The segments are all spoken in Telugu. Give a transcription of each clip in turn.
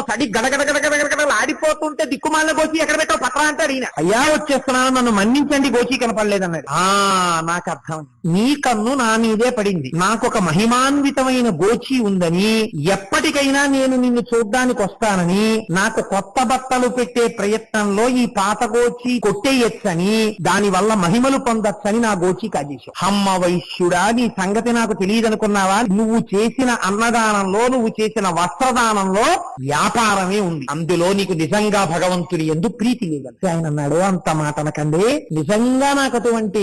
తడి గడగడగడగడగడగడలు ఆడిపోతుంటే దిక్కుమాలిన గోచి ఎక్కడ పెట్టావు పత్ర అంటాడు ఈయన. అయ్యా వచ్చేస్తున్నాను, నన్ను మన్నించండి, గోచి కనపడలేదన్నాడు. నాకు అర్థం, నీ కన్ను నా మీదే పడింది, నాకొక మహిమాన్వితమైన గోచి ఉందని, ఎప్పటికైనా నేను నిన్ను చూడ్డానికి వస్తానని, నాకు కొత్త బట్టలు పెట్టే ప్రయత్నంలో ఈ పాత గోచి కొట్టేయచ్చని, దాని వల్ల మహిమలు పొందొచ్చని నా గోచి కాజేశావు. హమ్మ వైశ్యుడా, నీ సంగతి నాకు తెలియదనుకున్నావా? నువ్వు చేసిన అన్నదానంలో, నువ్వు చేసిన వస్త్రదానంలో వ్యాపారమే ఉంది, అందులో నీకు నిజంగా భగవంతుని యందు ప్రీతి లేదు. ఆయన అన్నాడు, అంత మాట అనకండి, నిజంగా నాకు అటువంటి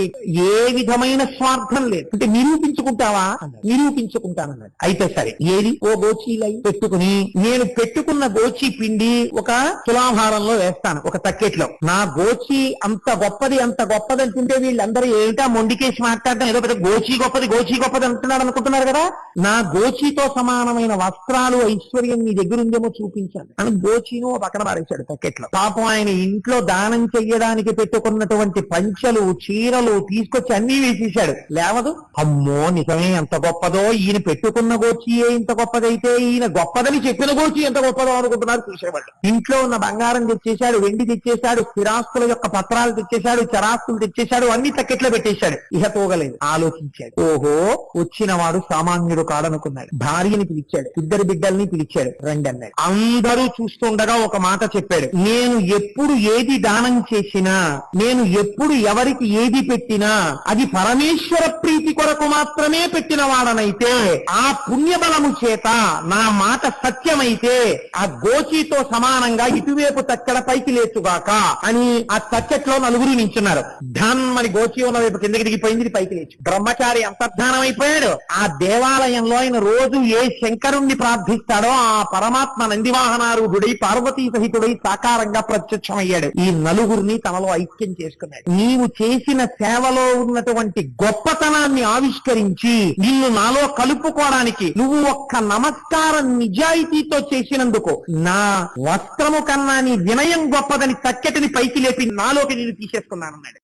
ఏ విధమైన స్వార్థం లేదు, అంటే నిరూపించుకుంటావా? నిరూపించుకుంటానన్నాడు. అయితే సరే, ఏది? ఓ గోచీలై పెట్టుకుని, నేను పెట్టుకున్న గోచి పిండి ఒక తులాభారంలో వేస్తాను, ఒక తక్కెట్లో. నా గోచి అంత గొప్పది, అంత గొప్పది అంటుంటే వీళ్ళందరూ ఏమిటా మొండికేసి మాట్లాడటం, ఏదో పెద్ద గోచి గొప్పది, గోచి గొప్పది అంటున్నాడు అనుకుంటున్నారు కదా. నా గోచితో సమానమైన వస్త్రాలు, ఐశ్వర్యం నీ దగ్గర ఉందేమో చూపించాను అని గోచిను పక్కన పారేశాడు తక్కెట్లో. పాపం ఆయన ఇంట్లో దానం చెయ్యడానికి పెట్టుకున్నటువంటి పంచలు, చీరలు తీసుకొచ్చి అన్ని వేసేశాడు. లేవదు. అమ్మో నిజమే, ఎంత గొప్పదో, ఈయన పెట్టుకున్న గోచియే ఇంత గొప్పదైతే ఈయన గొప్పదని చెప్పిన గోచి ఎంత గొప్పదో అనుకుంటున్నారు చూసేవాళ్ళు. ఇంట్లో ఉన్న బంగారం తెచ్చేశాడు, వెండి తెచ్చేశాడు, స్థిరాస్తుల యొక్క పత్రాలు తెచ్చేశాడు, చరాస్తులు తెచ్చేశాడు, అన్ని తక్కెట్లో పెట్టేశాడు. ఇహ తోగలేదు. ఆలోచించాడు, ఓహో వచ్చిన వాడు సామాన్యుడు కాడనుకున్నాడు. భార్యని పిలిచాడు, ఇద్దరు బిడ్డల్ని పిలిచాడు, రండి అన్నాడు. అందరూ చూస్తుండగా ఒక మాట చెప్పాడు, నేను ఎప్పుడు ఏది దానం చేసినా, నేను ఎప్పుడు ఎవరికి ఏది పెట్టినా అది పరమేశ్వర ప్రీతి కొరకు మాత్రమే పెట్టిన వాడనైతే, ఆ పుణ్యబలము చేత నా మాట సత్యమైతే ఆ గోచితో సమానంగా ఇటువైపు తక్కెడ పైకి లేచుగాక అని ఆ తక్కెట్లో నలుగురు నించున్నారు. ధన్మని గోచి ఉన్న వైపు కిందకి దిగిపోయింది, పైకి లేచు. బ్రహ్మచారి అంతర్ధానం అయిపోయాడు. ఆ దేవాలయంలో ఆయన రోజు ఏ శంకరుణ్ణి ప్రార్థిస్తాడో ఆ పరమాత్మ నందివాహనారూఢుడై పార్వతీ సహితుడై సాకారంగా ప్రత్యక్షమయ్యాడు. ఈ నలుగురిని తనలో ఐక్యం చేసుకున్నాడు. నీవు చేసిన సేవలో ఉన్నటువంటి గొప్పతనాన్ని ఆవిష్కరించి నిన్ను నాలో కలుపుకోవడానికి నువ్వు ఒక్క నమస్కారం నిజాయితీతో చేసినందుకు నా వస్త్రము కన్నా నీ వినయం గొప్పదని తక్కెటిని పైకి లేపి నాలోకి నేను తీసేసుకున్నానన్నాడు.